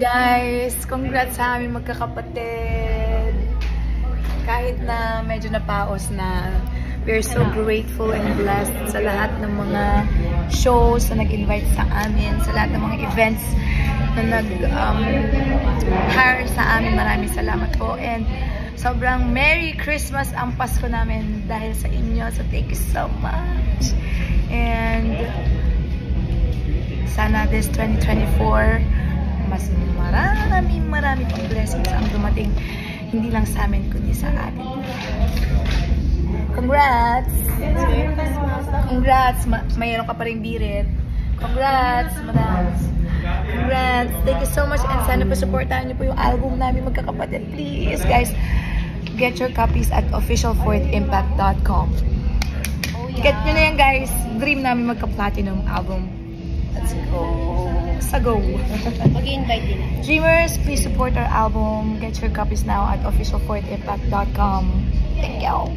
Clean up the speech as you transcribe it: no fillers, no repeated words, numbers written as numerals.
Guys, congrats sa aming magkakapatid. Kahit na medyo napaos na, we're so grateful and blessed sa lahat ng mga shows na nag-invite sa amin, sa lahat ng mga events na nag-hire sa amin. Maraming salamat po. And sobrang Merry Christmas ang Pasko namin dahil sa inyo. So thank you so much. And sana this 2024, mas marami pang blessings ang dumating. Hindi lang sa amin, kundi sa atin. Congrats! Congrats! Mayroon ka pa rin birit. Congrats, madams! Congrats! Thank you so much and sana po supportahan niyo po yung album namin magkakapatid. Please, guys, get your copies at official4thimpact.com. Get nyo na yan, guys. Dream namin magka-platinum album. Let's go! Sa go! Mag-i-invite din. Dreamers, please support our album. Get your copies now at official4thimpact.com. Thank you!